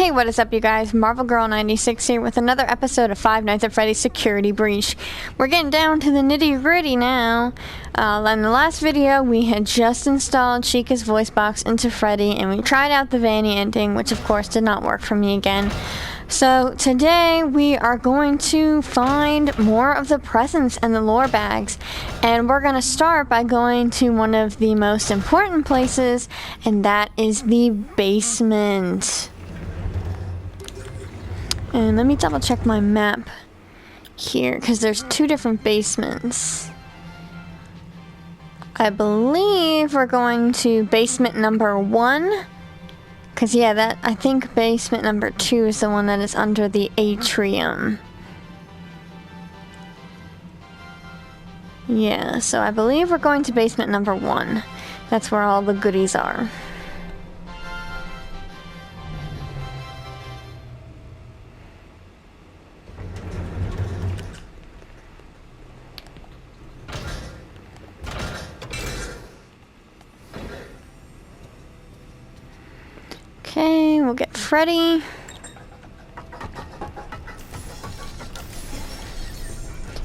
Hey, what is up, you guys? Marvel Girl 96 here with another episode of Five Nights at Freddy's Security Breach. We're getting down to the nitty-gritty now. In the last video, we had just installed Chica's voice box into Freddy, and we tried out the Vanny ending, which of course did not work for me again. So today we are going to find more of the presents and the lore bags, and we're going to start by going to one of the most important places, and that is the basement. And let me double check my map here, because there's two different basements. I believe we're going to basement number 1. Because, yeah, I think basement number 2 is the one that is under the atrium. Yeah, so I believe we're going to basement number 1. That's where all the goodies are. Okay, we'll get Freddy.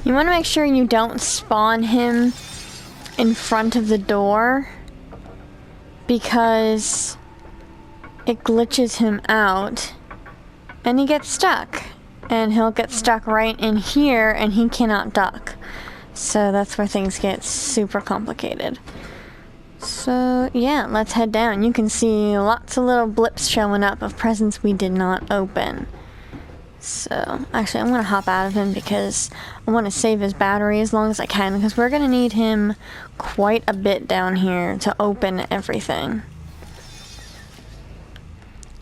You want to make sure you don't spawn him in front of the door, because it glitches him out and he gets stuck. And he'll get stuck right in here and he cannot duck. So that's where things get super complicated. So, yeah, let's head down. You can see lots of little blips showing up of presents we did not open. So, actually, I'm going to hop out of him because I want to save his battery as long as I can, because we're going to need him quite a bit down here to open everything.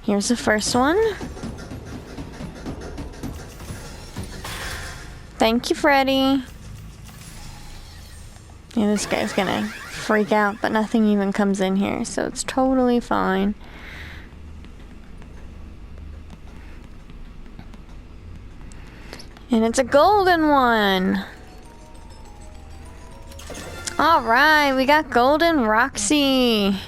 Here's the first one. Thank you, Freddy. Yeah, this guy's gonna freak out, but nothing even comes in here, so it's totally fine. And it's a golden one! Alright, we got Golden Roxy!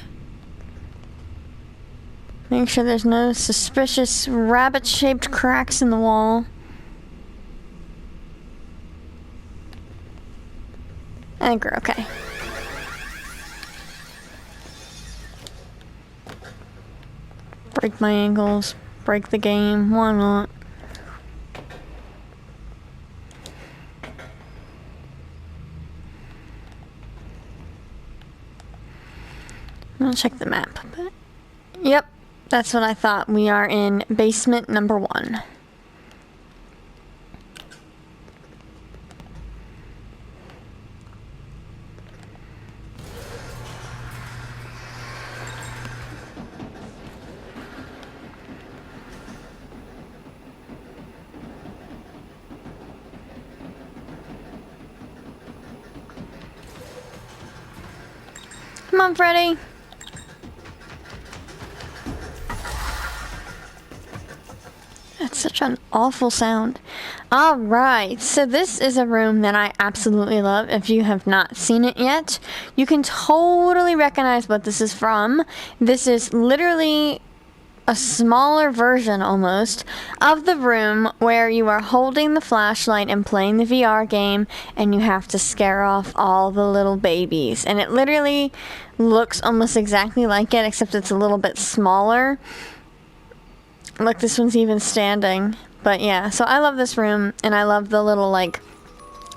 Make sure there's no suspicious rabbit-shaped cracks in the wall. I think we're okay. Break my ankles, break the game, why not? I'm gonna check the map, but yep, that's what I thought. We are in basement number 1. Come on, Freddy. That's such an awful sound. Alright, so this is a room that I absolutely love. If you have not seen it yet, you can totally recognize what this is from. This is literally a smaller version almost of the room where you are holding the flashlight and playing the VR game, and you have to scare off all the little babies. And it literally looks almost exactly like it, except it's a little bit smaller. Look, this one's even standing. But yeah, so I love this room, and I love the little like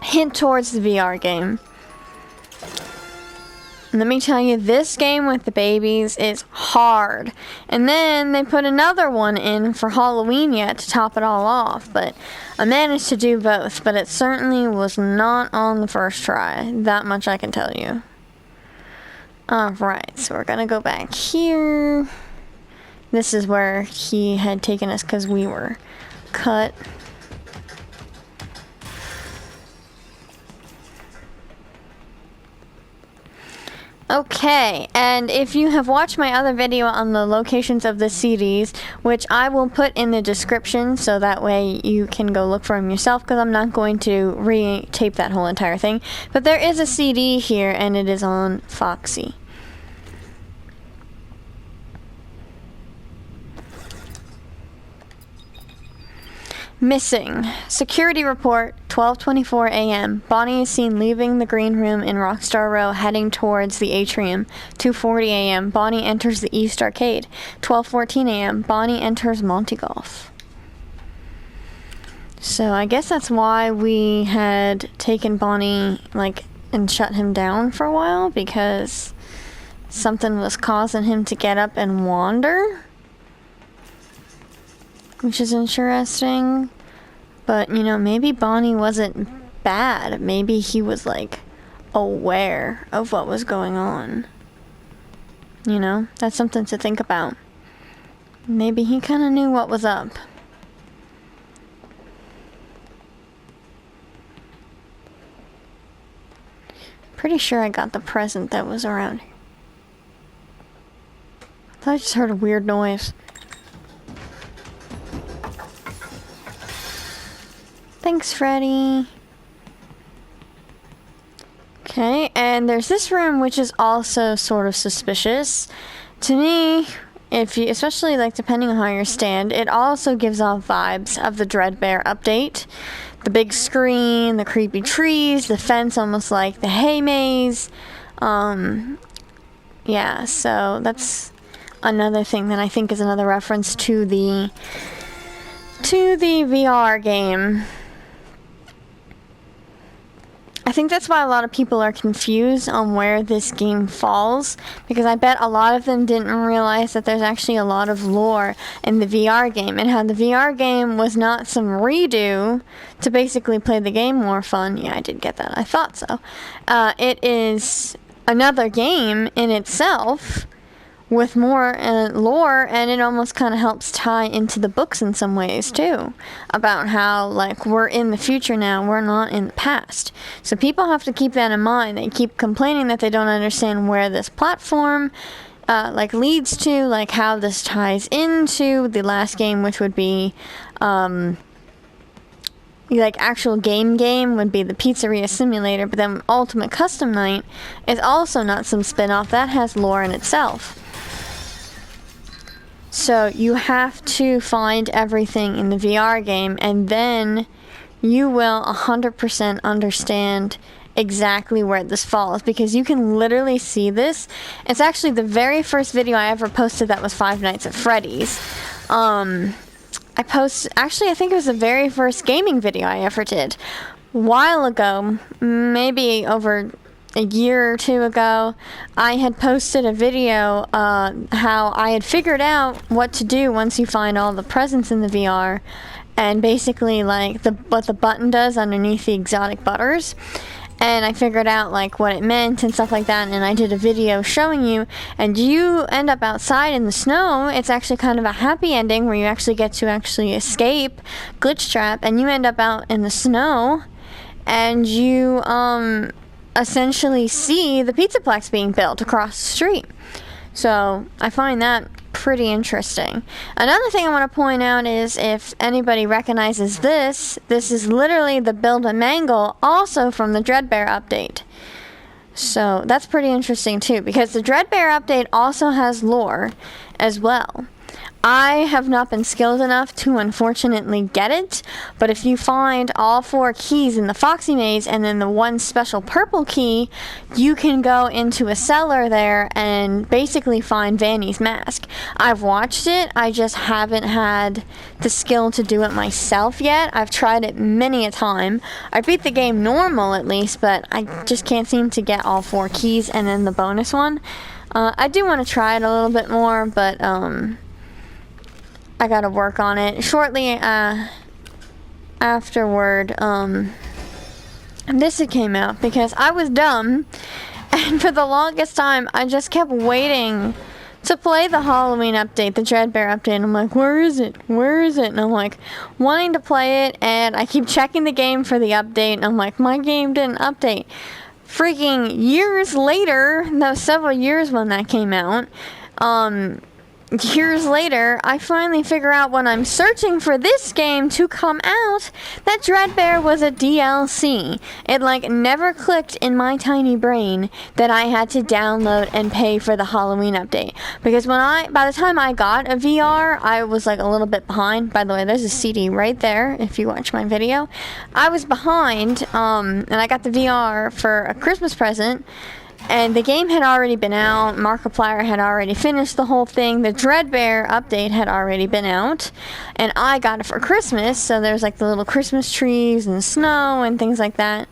hint towards the VR game. Let me tell you, this game with the babies is hard. And then they put another one in for Halloween yet to top it all off. But I managed to do both. But it certainly was not on the first try. That much I can tell you. Alright, so we're going to go back here. This is where he had taken us because we were cut. Okay, and if you have watched my other video on the locations of the CDs, which I will put in the description so that way you can go look for them yourself, because I'm not going to re-tape that whole entire thing. But there is a CD here, and it is on Foxy. Missing. Security report, 12:24 a.m. Bonnie is seen leaving the green room in Rockstar Row heading towards the atrium. 2:40 a.m. Bonnie enters the East Arcade. 12:14 a.m. Bonnie enters Monty Golf. So I guess that's why we had taken Bonnie, and shut him down for a while, because something was causing him to get up and wander. Which is interesting. But, maybe Bonnie wasn't bad. Maybe he was, aware of what was going on. That's something to think about. Maybe he kind of knew what was up. Pretty sure I got the present that was around here. I thought I just heard a weird noise. Thanks, Freddy. Okay, and there's this room which is also sort of suspicious. To me, especially depending on how you stand, it also gives off vibes of the Dreadbear update. The big screen, the creepy trees, the fence almost like the hay maze. Yeah, so that's another thing that I think is another reference to the VR game. I think that's why a lot of people are confused on where this game falls, because I bet a lot of them didn't realize that there's actually a lot of lore in the VR game, and how the VR game was not some redo to basically play the game more fun. Yeah, I did get that. I thought so. It is another game in itself with more lore, and it almost kind of helps tie into the books in some ways too, about how we're in the future now, we're not in the past. So people have to keep that in mind. They keep complaining that they don't understand where this platform leads to, how this ties into the last game, which would be actual game would be the Pizzeria Simulator, but then Ultimate Custom Night is also not some spin-off. That has lore in itself. So you have to find everything in the VR game, and then you will 100% understand exactly where this falls, because you can literally see this. It's actually the very first video I ever posted that was Five Nights at Freddy's. I think it was the very first gaming video I ever did. A while ago, maybe over a year or two ago, I had posted a video how I had figured out what to do once you find all the presents in the VR, and basically what the button does underneath the exotic butters. And I figured out what it meant and stuff like that, and I did a video showing you, and you end up outside in the snow. It's actually kind of a happy ending where you actually get to escape Glitch Trap, and you end up out in the snow, and you essentially see the Pizzaplex being built across the street. So I find that pretty interesting. Another thing I want to point out is, if anybody recognizes this is literally the Build a Mangle, also from the Dreadbear update. So that's pretty interesting too, because the Dreadbear update also has lore as well. I have not been skilled enough to unfortunately get it, but if you find all 4 keys in the Foxy Maze and then the one special purple key, you can go into a cellar there and basically find Vanny's mask. I've watched it, I just haven't had the skill to do it myself yet. I've tried it many a time. I beat the game normal at least, but I just can't seem to get all 4 keys and then the bonus one. I do want to try it a little bit more, but I gotta work on it. Shortly afterward, this came out, because I was dumb, and for the longest time, I just kept waiting to play the Halloween update, the Dreadbear update, and I'm like, where is it? Where is it? And I'm wanting to play it, and I keep checking the game for the update, and I'm like, my game didn't update. Freaking years later, several years when that came out, years later, I finally figure out when I'm searching for this game to come out that Dreadbear was a DLC. It like never clicked in my tiny brain that I had to download and pay for the Halloween update. Because by the time I got a VR, I was like a little bit behind. By the way, there's a CD right there if you watch my video. I was behind, and I got the VR for a Christmas present. And the game had already been out, Markiplier had already finished the whole thing, the Dreadbear update had already been out, and I got it for Christmas, so there's like the little Christmas trees and snow and things like that.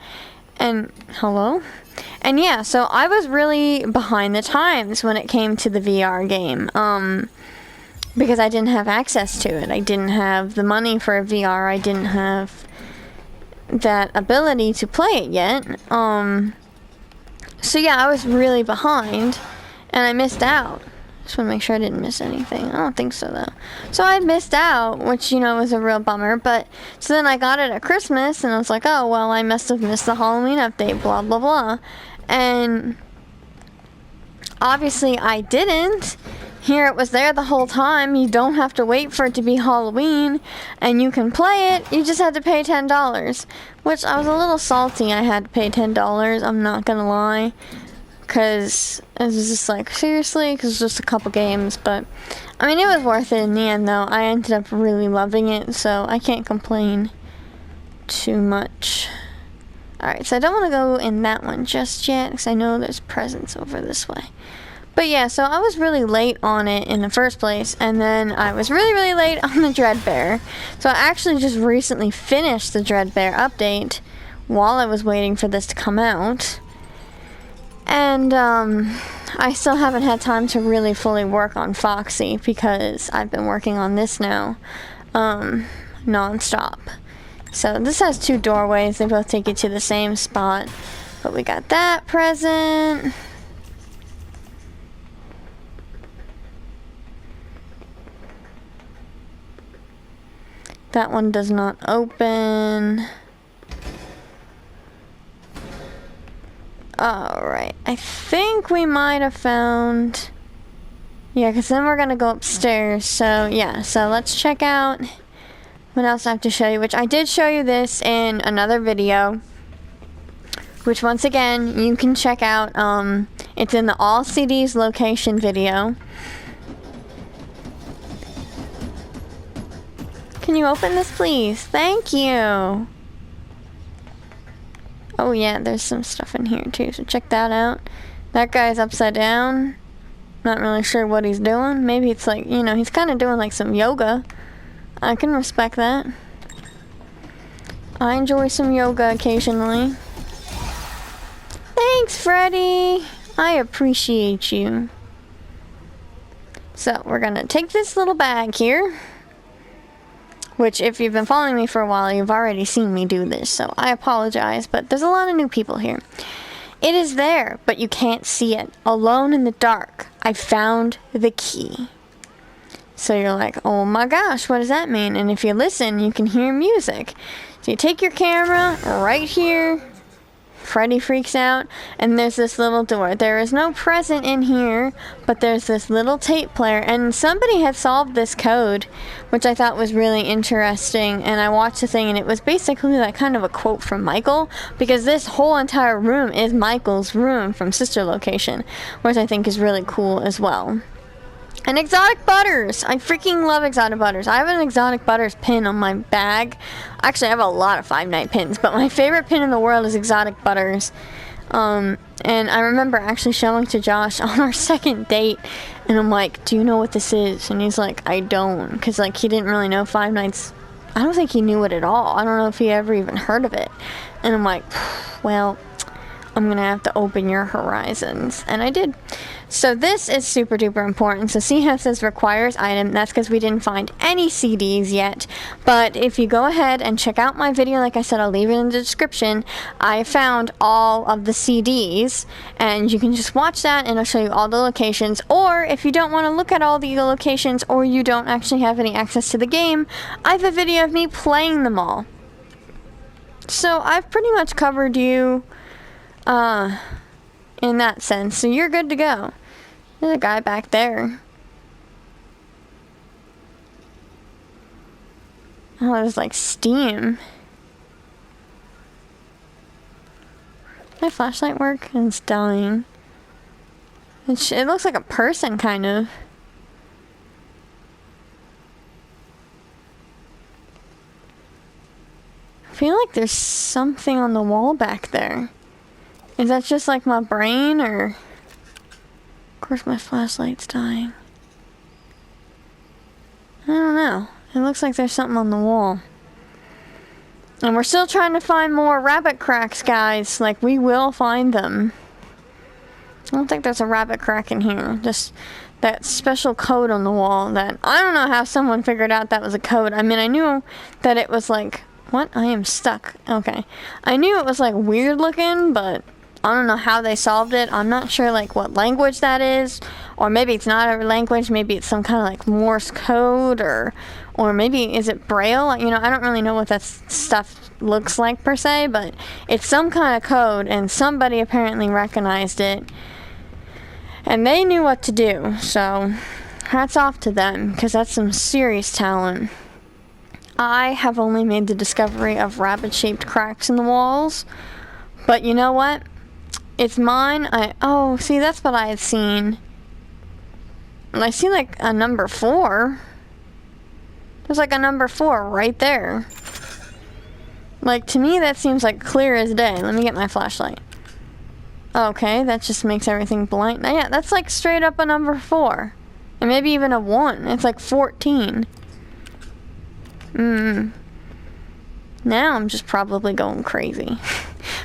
And, hello? And yeah, so I was really behind the times when it came to the VR game, because I didn't have access to it. I didn't have the money for a VR, I didn't have that ability to play it yet. So yeah, I was really behind, and I missed out. Just want to make sure I didn't miss anything. I don't think so, though. So I missed out, which, you know, was a real bummer. But, so then I got it at Christmas, and I was like, oh, well, I must have missed the Halloween update, blah, blah, blah. And obviously I didn't. Here it was there the whole time. You don't have to wait for it to be Halloween, and you can play it. You just had to pay $10, which I was a little salty. I had to pay $10. I'm not gonna lie, because it was just like, seriously, because it's just a couple games. But I mean, it was worth it in the end, though. I ended up really loving it, so I can't complain too much. Alright, so I don't want to go in that one just yet, because I know there's presents over this way. But yeah, so I was really late on it in the first place, and then I was really, really late on the Dreadbear. So I actually just recently finished the Dreadbear update while I was waiting for this to come out. And I still haven't had time to really fully work on Foxy, because I've been working on this now non-stop. So this has two doorways, they both take you to the same spot. But we got that present. That one does not open. Alright, I think we might have found... Yeah, because then we're going to go upstairs. So, yeah, so let's check out what else I have to show you. Which I did show you this in another video. Which, once again, you can check out. It's in the All CDs location video. Can you open this, please? Thank you. Oh yeah, there's some stuff in here too, so check that out. That guy's upside down. Not really sure what he's doing. Maybe it's like, you know, he's kind of doing like some yoga. I can respect that. I enjoy some yoga occasionally. Thanks, Freddy. I appreciate you. So, we're gonna take this little bag here. Which, if you've been following me for a while, you've already seen me do this, so I apologize, but there's a lot of new people here. It is there, but you can't see it. Alone in the dark, I found the key. So you're like, oh my gosh, what does that mean? And if you listen, you can hear music. So you take your camera right here. Freddy freaks out, and there's this little door. There is no present in here, but there's this little tape player, and somebody had solved this code, which I thought was really interesting. And I watched the thing, and it was basically like kind of a quote from Michael, because this whole entire room is Michael's room from Sister Location, which I think is really cool as well. And Exotic Butters! I freaking love Exotic Butters. I have an Exotic Butters pin on my bag. Actually, I have a lot of Five Night pins, but my favorite pin in the world is Exotic Butters. And I remember actually showing to Josh on our second date, and I'm like, do you know what this is? And he's like, I don't, because like he didn't really know Five Nights. I don't think he knew it at all. I don't know if he ever even heard of it. And I'm like, well, I'm gonna have to open your horizons. And I did. So this is super duper important. So see how it says requires item? That's because we didn't find any CDs yet. But if you go ahead and check out my video, like I said, I'll leave it in the description. I found all of the CDs, and you can just watch that and I'll show you all the locations. Or if you don't want to look at all the locations, or you don't actually have any access to the game, I have a video of me playing them all. So I've pretty much covered you in that sense, so you're good to go. There's a guy back there. Oh, there's like steam. My flashlight work? It's dying. It looks like a person, kind of. I feel like there's something on the wall back there. Is that just like my brain, or... Of course my flashlight's dying. I don't know. It looks like there's something on the wall. And we're still trying to find more rabbit cracks, guys. Like, we will find them. I don't think there's a rabbit crack in here. Just that special code on the wall that... I don't know how someone figured out that was a code. I mean, I knew that it was like... What? I am stuck. Okay. I knew it was like weird looking, but I don't know how they solved it. I'm not sure like what language that is. Or maybe it's not a language. Maybe it's some kind of like Morse code, or maybe is it Braille? You know, I don't really know what that stuff looks like per se, but it's some kind of code, and somebody apparently recognized it. And they knew what to do, so hats off to them, because that's some serious talent. I have only made the discovery of rabbit-shaped cracks in the walls, but you know what? It's mine. Oh, see, that's what I had seen. And I see like a number 4. There's like a number 4 right there. Like, to me, that seems like clear as day. Let me get my flashlight. Okay, that just makes everything blind. Now, yeah, that's like straight up a number 4. And maybe even a 1. It's like 14. Now I'm just probably going crazy.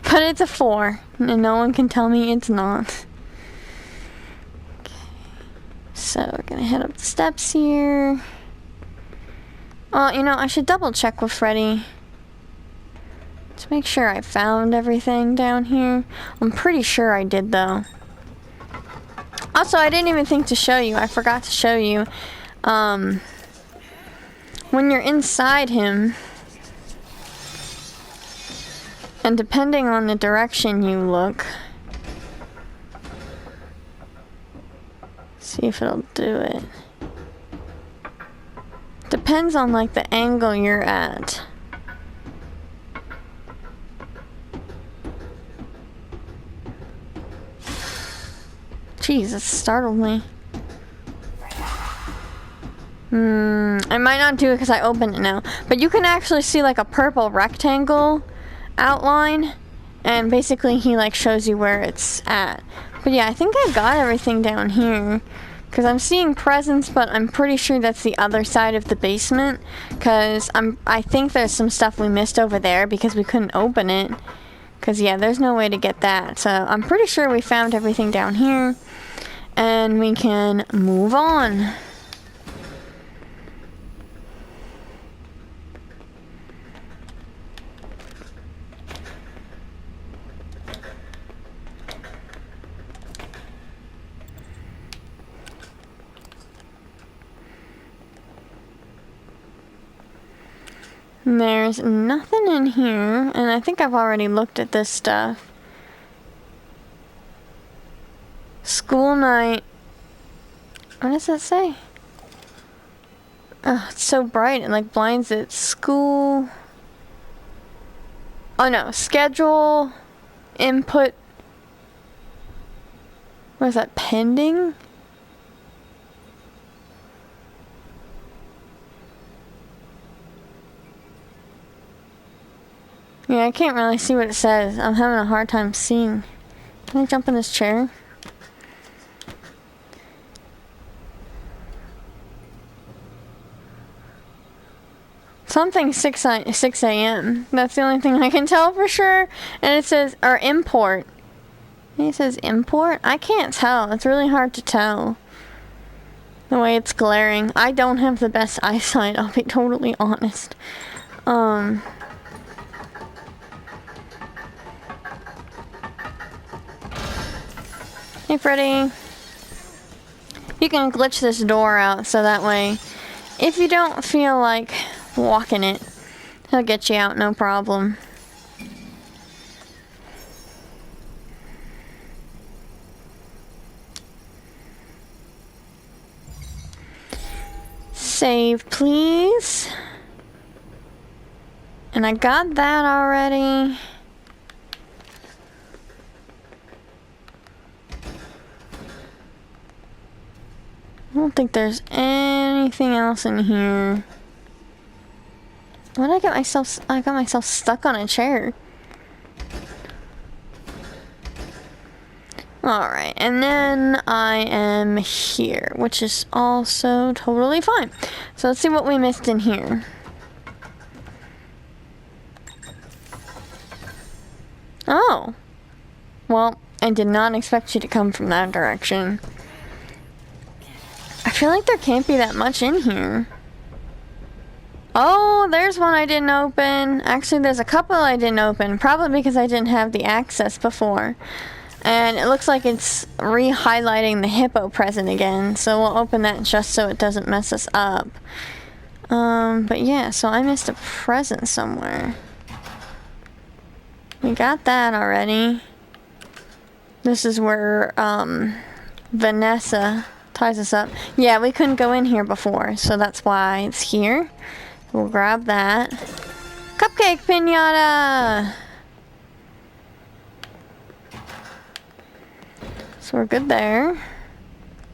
But it's a 4. And no one can tell me it's not. Okay. So, we're gonna head up the steps here. Oh, you know, I should double check with Freddy. To make sure I found everything down here. I'm pretty sure I did, though. Also, I didn't even think to show you. I forgot to show you. When you're inside him, and depending on the direction you look, see if it'll do it. Depends on like the angle you're at. Jeez, that startled me. I might not do it because I opened it now. But you can actually see like a purple rectangle outline. And basically he like shows you where it's at. But yeah, I think I got everything down here. Because I'm seeing presents, but I'm pretty sure that's the other side of the basement. Because I think there's some stuff we missed over there because we couldn't open it. Because yeah, there's no way to get that. So I'm pretty sure we found everything down here. And we can move on. There's nothing in here, and I think I've already looked at this stuff. School night. What does that say? Oh, it's so bright, it like blinds it. School. Oh no, schedule, input. What is that, pending? Yeah, I can't really see what it says. I'm having a hard time seeing. Can I jump in this chair? Something 6 a.m. That's the only thing I can tell for sure. And it says, or import. It says import? I can't tell. It's really hard to tell. The way it's glaring. I don't have the best eyesight, I'll be totally honest. Hey, Freddy. You can glitch this door out so that way, if you don't feel like walking it, he'll get you out, no problem. Save, please. And I got that already. I don't think there's anything else in here. What did I get myself? I got myself stuck on a chair. Alright, and then I am here, which is also totally fine. So let's see what we missed in here. Oh. Well, I did not expect you to come from that direction. I feel like there can't be that much in here. Oh, there's one I didn't open. Actually, there's a couple I didn't open, probably because I didn't have the access before. And it looks like it's re-highlighting the hippo present again, so we'll open that just so it doesn't mess us up. But yeah, so I missed a present somewhere. We got that already. This is where, Vanessa ties us up. Yeah, we couldn't go in here before, so that's why it's here. We'll grab that. Cupcake pinata! So we're good there.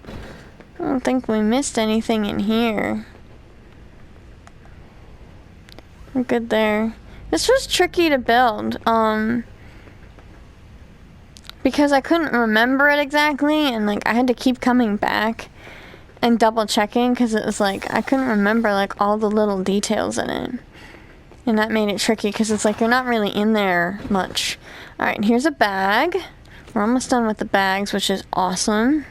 I don't think we missed anything in here. We're good there. This was tricky to build, because I couldn't remember it exactly, and like I had to keep coming back and double checking because it was like I couldn't remember like all the little details in it. And that made it tricky because it's like you're not really in there much. Alright, here's a bag. We're almost done with the bags, which is awesome.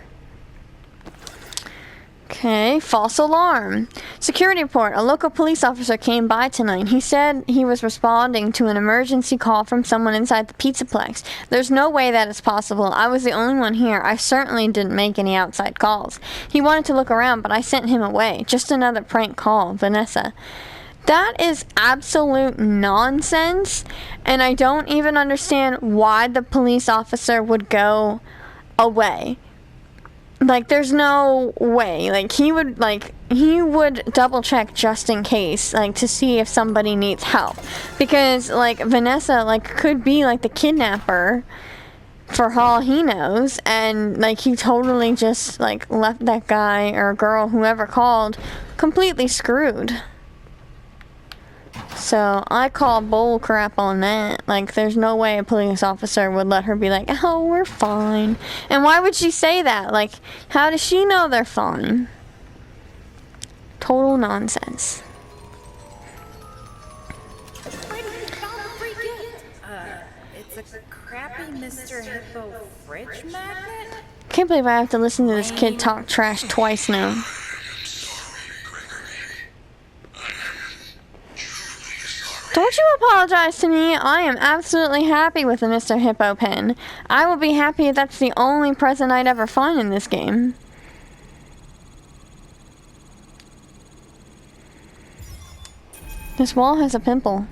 Okay, false alarm. Security report. A local police officer came by tonight. He said he was responding to an emergency call from someone inside the Pizzaplex. There's no way that is possible. I was the only one here. I certainly didn't make any outside calls. He wanted to look around, but I sent him away. Just another prank call, Vanessa. That is absolute nonsense, and I don't even understand why the police officer would go away. Like, there's no way. Like, he would double check just in case, like, to see if somebody needs help. Because, like, Vanessa, like, could be, like, the kidnapper for all he knows, and, like, he totally just, like, left that guy or girl, whoever called, completely screwed. So, I call bull crap on that. Like, there's no way a police officer would let her be like, oh, we're fine. And why would she say that? Like, how does she know they're fine? Total nonsense. Freddy, you found a free gift. It's a crappy Mr. Hippo fridge magnet? Can't believe I have to listen to this kid talk trash twice now. Don't you apologize to me. I am absolutely happy with the Mr. Hippo pen. I will be happy if that's the only present I'd ever find in this game. This wall has a pimple.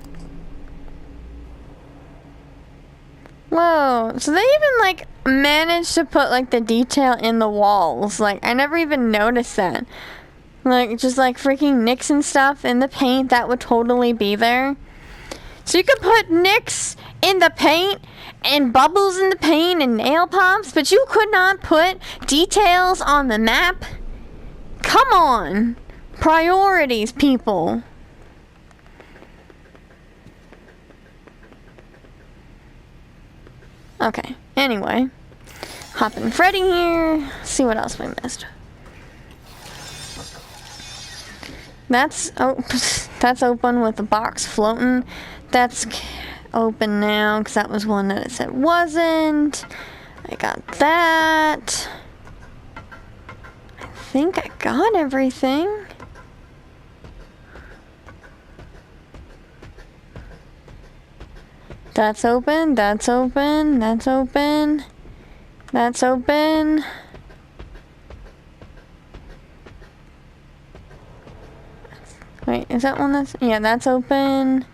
Whoa, so they even like managed to put like the detail in the walls. Like, I never even noticed that. Like, just like freaking nicks and stuff in the paint that would totally be there. So you could put nicks in the paint and bubbles in the paint and nail pops, but you could not put details on the map? Come on. Priorities, people. Okay, anyway. Hopping Freddy here. See what else we missed. That's open with the box floating. That's open now because that was one that it said wasn't. I got that. I think I got everything. That's open, that's open, that's open, that's open. Wait, is that one that's... Yeah, that's open.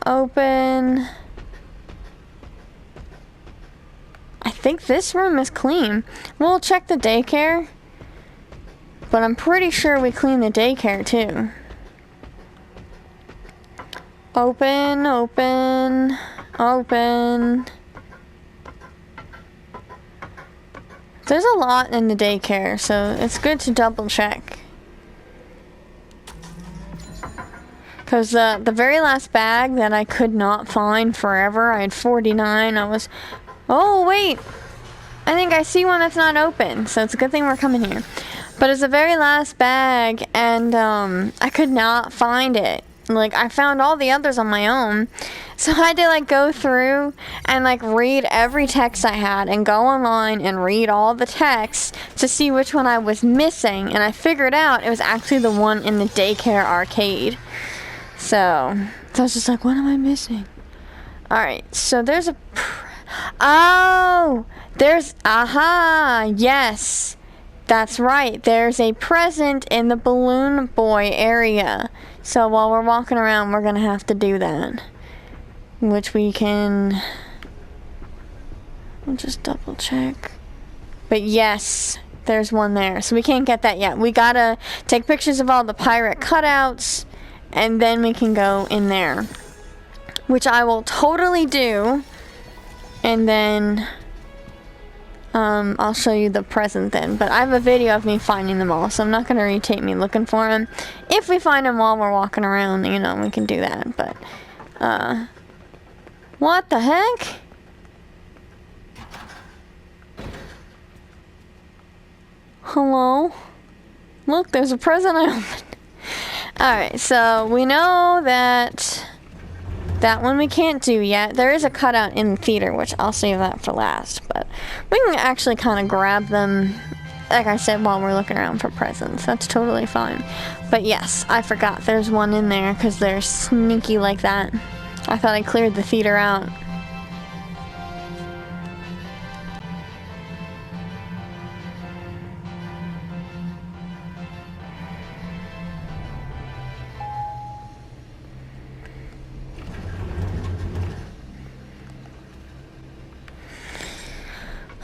Open. I think this room is clean. We'll check the daycare. But I'm pretty sure we cleaned the daycare too. Open, open, open. There's a lot in the daycare, so it's good to double check. Because the very last bag that I could not find forever, I had 49, oh wait! I think I see one that's not open, so it's a good thing we're coming here. But it's the very last bag, and I could not find it. Like, I found all the others on my own, so I had to like go through and like read every text I had and go online and read all the texts to see which one I was missing, and I figured out it was actually the one in the daycare arcade. So I was just like, what am I missing? Alright, so there's a... yes, that's right. There's a present in the balloon boy area. So while we're walking around, we're gonna have to do that. Which we can... I'll just double check. But yes, there's one there. So we can't get that yet. We gotta take pictures of all the pirate cutouts, and then we can go in there. Which I will totally do. And then I'll show you the present then. But I have a video of me finding them all, so I'm not going to retake me looking for them. If we find them while we're walking around, you know, we can do that. But, what the heck? Hello? Look, there's a present I opened. Alright, so we know that one we can't do yet. There is a cutout in the theater, which I'll save that for last. But we can actually kind of grab them, like I said, while we're looking around for presents. That's totally fine. But yes, I forgot there's one in there because they're sneaky like that. I thought I cleared the theater out.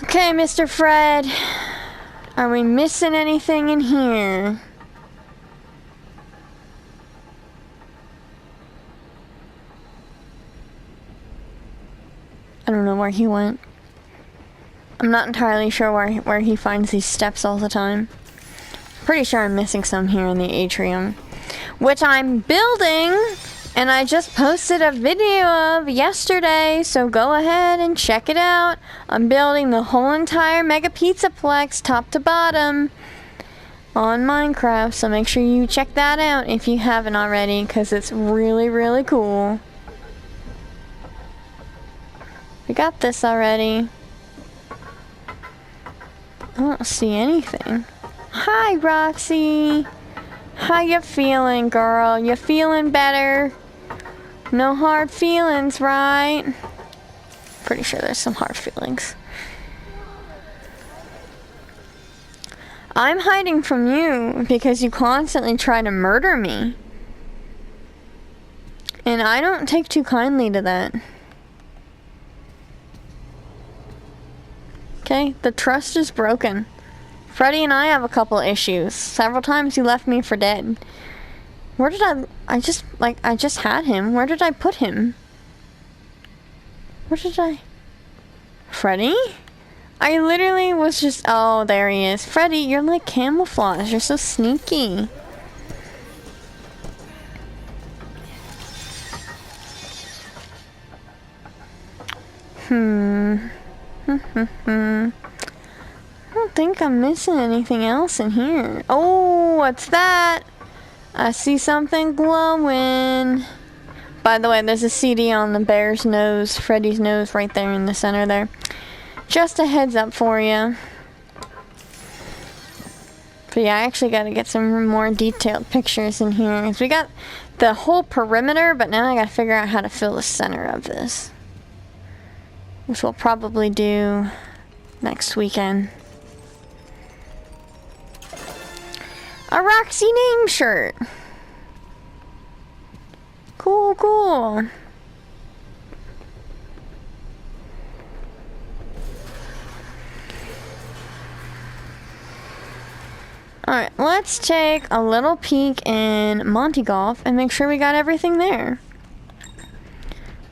Okay, Mr. Fred. Are we missing anything in here? I don't know where he went. I'm not entirely sure where he finds these steps all the time. Pretty sure I'm missing some here in the atrium, which I'm building, and I just posted a video of yesterday, so go ahead and check it out. I'm building the whole entire Mega Pizzaplex, top to bottom, on Minecraft, so make sure you check that out if you haven't already, because it's really, really cool. We got this already. I don't see anything. Hi, Roxy. How you feeling, girl? You feeling better? No hard feelings, right? Pretty sure there's some hard feelings. I'm hiding from you because you constantly try to murder me. And I don't take too kindly to that. Okay, the trust is broken. Freddy and I have a couple issues. Several times he left me for dead. Where did I just had him. Where did I put him? Where did I? Freddy? I literally was just, oh, there he is. Freddy, you're like camouflage. You're so sneaky. I don't think I'm missing anything else in here. Oh, what's that? I see something glowing. By the way, there's a CD on the bear's nose, Freddy's nose, right there in the center there. Just a heads up for you. But yeah, I actually got to get some more detailed pictures in here. 'Cause we got the whole perimeter, but now I got to figure out how to fill the center of this. Which we'll probably do next weekend. A Roxy name shirt. Cool, cool. Alright, let's take a little peek in Monty Golf and make sure we got everything there.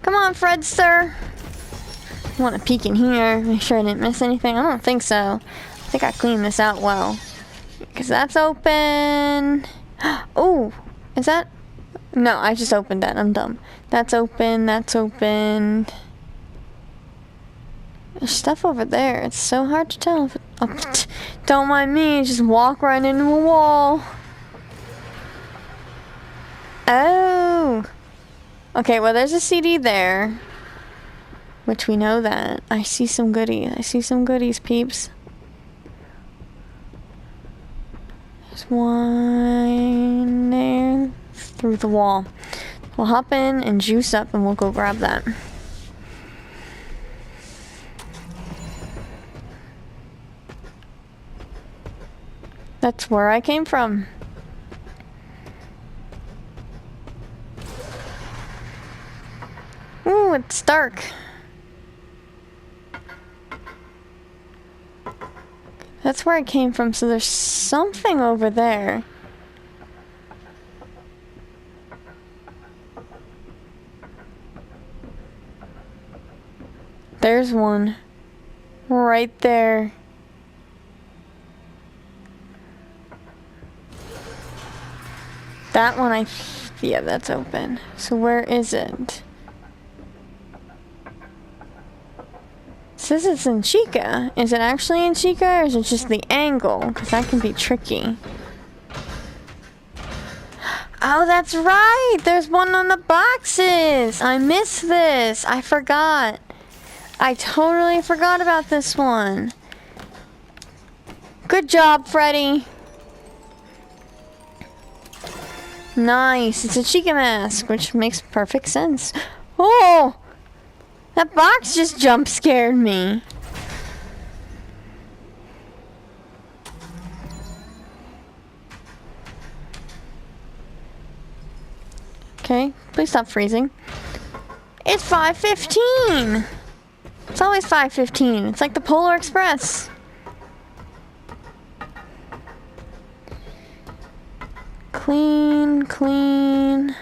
Come on, Fredster. I want to peek in here, make sure I didn't miss anything. I don't think so. I think I cleaned this out well. Because that's open. Oh, is that? No, I just opened that. I'm dumb. That's open. That's open. There's stuff over there. It's so hard to tell. Oh, don't mind me. Just walk right into a wall. Oh. Okay, well, there's a CD there. Which we know that. I see some goodies. I see some goodies, peeps. There's one there through the wall. We'll hop in and juice up and we'll go grab that. That's where I came from. Ooh, it's dark. That's where I came from, so there's something over there. There's one. Right there. That one yeah, that's open. So where is it? It says it's in Chica. Is it actually in Chica or is it just the angle? Because that can be tricky. Oh, that's right! There's one on the boxes! I missed this! I forgot. I totally forgot about this one. Good job, Freddy. Nice. It's a Chica mask, which makes perfect sense. Oh! That box just jump scared me. Okay, please stop freezing. It's 5:15! It's always 5:15. It's like the Polar Express. Clean, clean,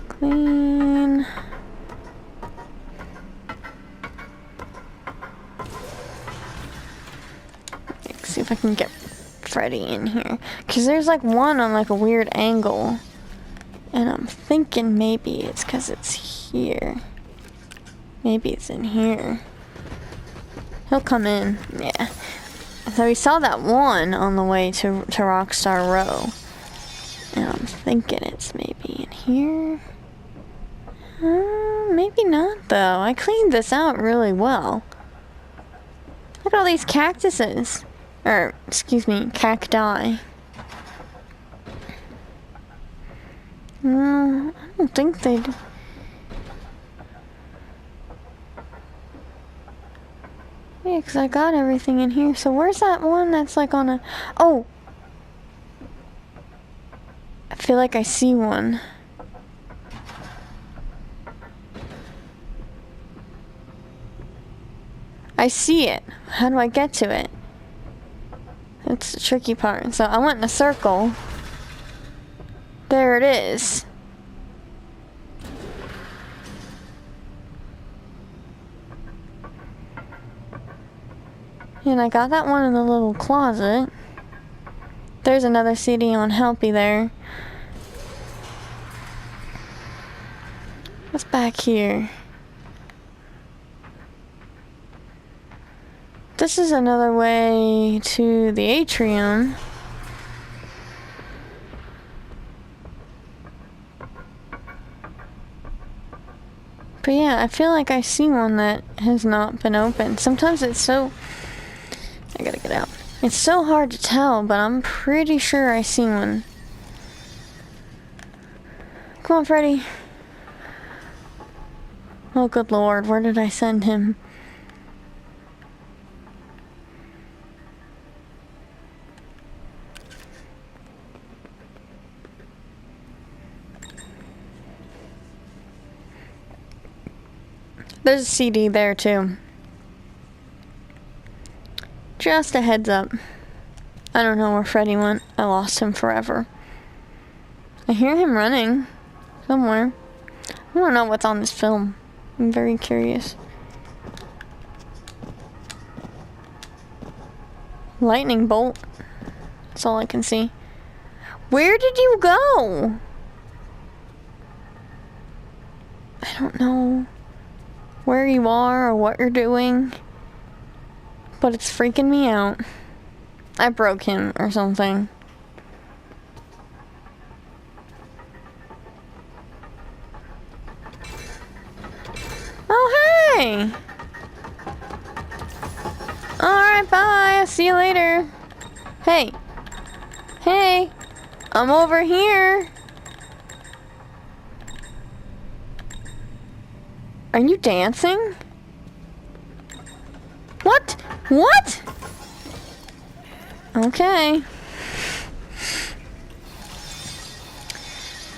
clean. Let's see if I can get Freddy in here. Because there's like one on like a weird angle. And I'm thinking maybe it's because it's here. Maybe it's in here. He'll come in. Yeah. So we saw that one on the way to Rockstar Row. And I'm thinking it's maybe in here. Maybe not though. I cleaned this out really well. Look at all these cactuses. Or, excuse me, cacti. No, I don't think they'd... Yeah, because I got everything in here. So where's that one that's like on a... Oh! I feel like I see one. I see it. How do I get to it? That's the tricky part. So I went in a circle. There it is. And I got that one in the little closet. There's another CD on Helpy there. What's back here? This is another way to the atrium. But yeah, I feel like I see one that has not been opened. Sometimes it's so... I gotta get out. It's so hard to tell, but I'm pretty sure I see one. Come on, Freddy. Oh, good lord, where did I send him? There's a CD there, too. Just a heads up. I don't know where Freddy went. I lost him forever. I hear him running somewhere. I want to know what's on this film. I'm very curious. Lightning bolt. That's all I can see. Where did you go? I don't know where you are or what you're doing, but it's freaking me out. I broke him or something. Oh, hey! Alright, bye. I'll see you later. Hey. Hey. I'm over here. Are you dancing? What? What? Okay.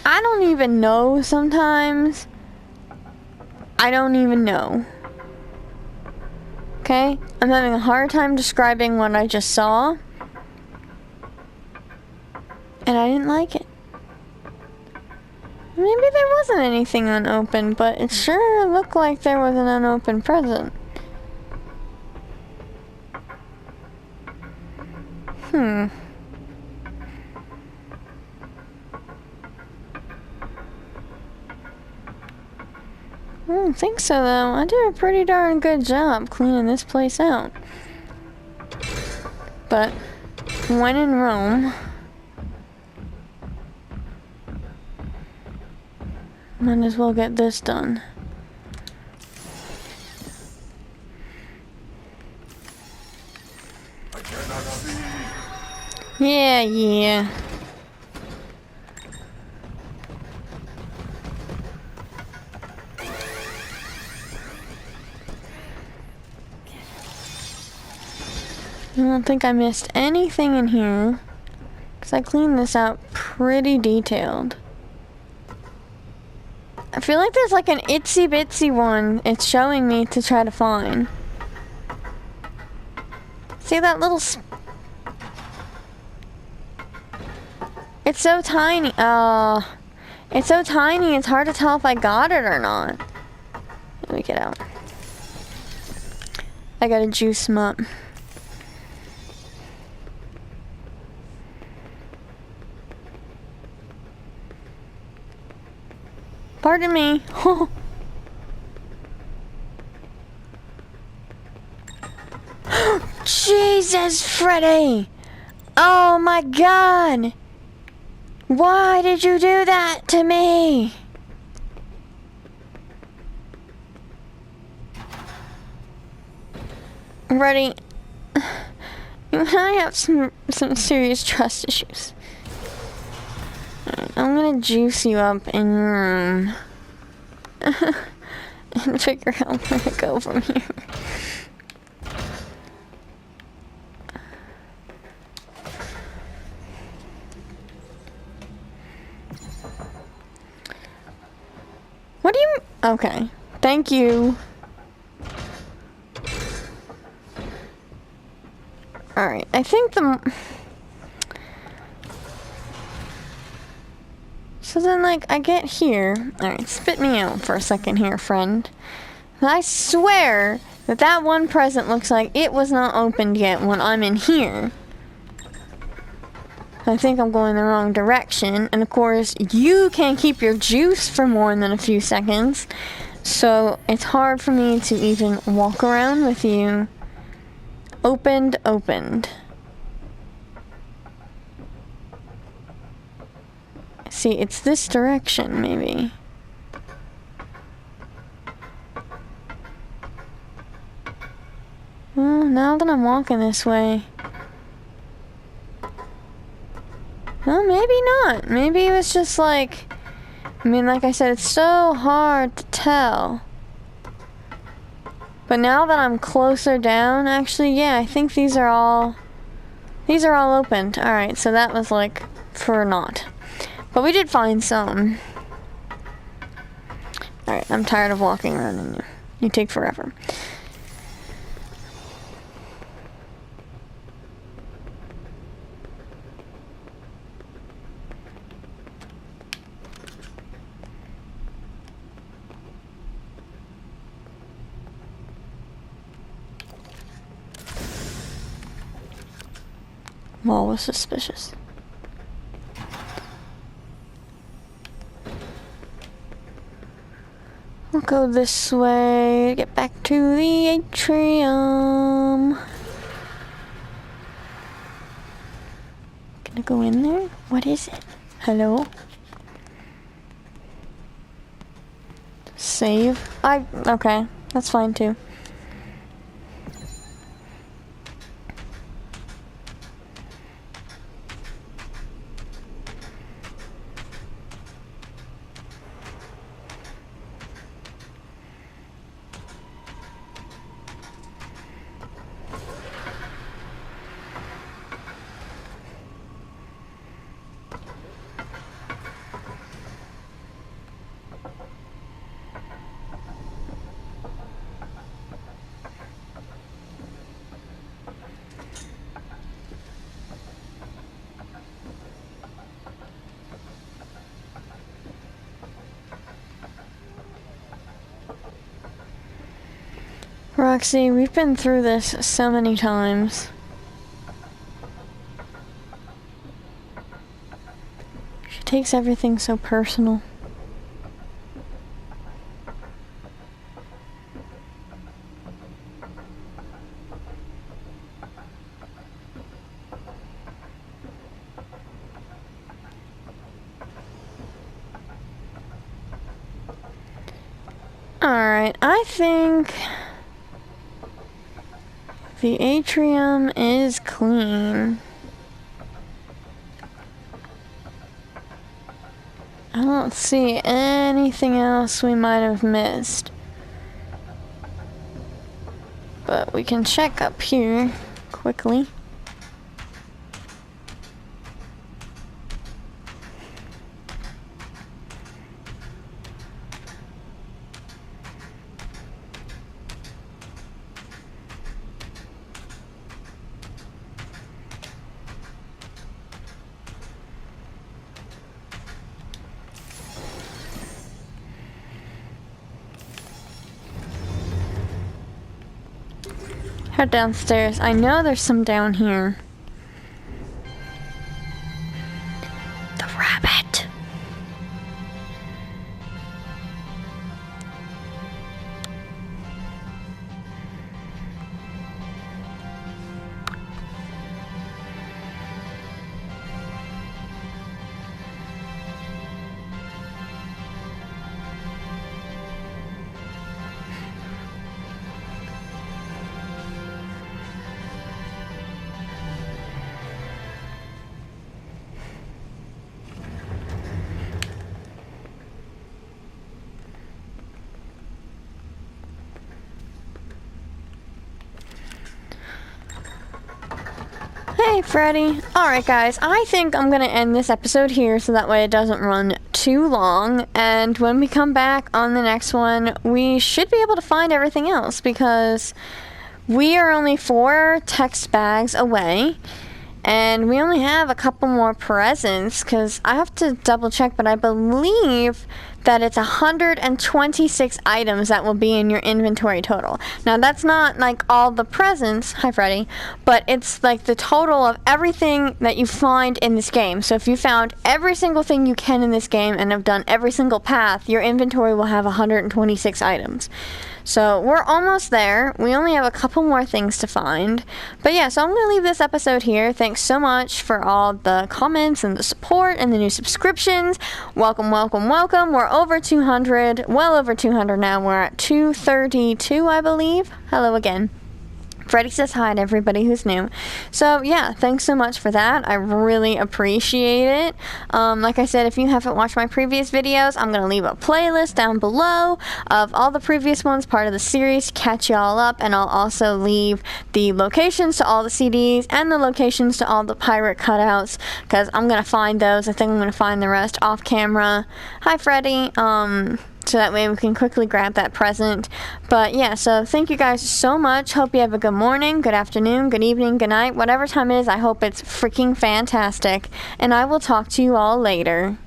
I don't even know sometimes. I don't even know. Okay? I'm having a hard time describing what I just saw. And I didn't like it. Maybe there wasn't anything unopened, but it sure looked like there was an unopened present. I don't think so, though. I did a pretty darn good job cleaning this place out. But when in Rome, might as well get this done. Yeah. I don't think I missed anything in here, because I cleaned this out pretty detailed. I feel like there's like an itsy bitsy one it's showing me to try to find. See that little it's so tiny. It's so tiny it's hard to tell if I got it or not. Let me get out. I gotta juice him up. Pardon me. Jesus, Freddy! Oh my God! Why did you do that to me? Freddy, you and I have some serious trust issues. I'm gonna juice you up in your room and figure out where to go from here. What do you... Okay. Thank you. Alright, I think the... So then, like, I get here. Alright, spit me out for a second here, friend. I swear that that one present looks like it was not opened yet when I'm in here. I think I'm going the wrong direction. And of course, you can't keep your juice for more than a few seconds. So it's hard for me to even walk around with you. Opened. See, it's this direction, maybe. Well, now that I'm walking this way... Well, maybe not. Maybe it was just like... I mean, like I said, it's so hard to tell. But now that I'm closer down, actually, yeah, I think these are all opened. Alright, so that was like for naught. But we did find some. Alright, I'm tired of walking around in you. You take forever. Wall was suspicious. We'll go this way to get back to the atrium. Gonna go in there? What is it? Hello? Save? Okay, that's fine too. Roxy, we've been through this so many times. She takes everything so personal. Alright, I think the atrium is clean. I don't see anything else we might have missed. But we can check up here quickly. Head downstairs. I know there's some down here. The rabbit. Hey, Freddy. Alright, guys, I think I'm gonna end this episode here so that way it doesn't run too long. And when we come back on the next one, we should be able to find everything else because we are only 4 text bags away. And we only have a couple more presents because I have to double check, but I believe that it's 126 items that will be in your inventory total. Now that's not like all the presents, hi Freddy, but it's like the total of everything that you find in this game. So if you found every single thing you can in this game and have done every single path, your inventory will have 126 items. So we're almost there. We only have a couple more things to find. But yeah, so I'm going to leave this episode here. Thanks so much for all the comments and the support and the new subscriptions. Welcome, welcome, welcome. We're over 200, well over 200 now. We're at 232, I believe. Hello again. Freddy says hi to everybody who's new. So yeah, thanks so much for that. I really appreciate it. Like I said, if you haven't watched my previous videos, I'm going to leave a playlist down below of all the previous ones, part of the series, to catch y'all up. And I'll also leave the locations to all the CDs and the locations to all the pirate cutouts, because I'm going to find those. I think I'm going to find the rest off camera. Hi, Freddy. So that way we can quickly grab that present. But yeah, so thank you guys so much. Hope you have a good morning, good afternoon, good evening, good night. Whatever time it is, I hope it's freaking fantastic. And I will talk to you all later.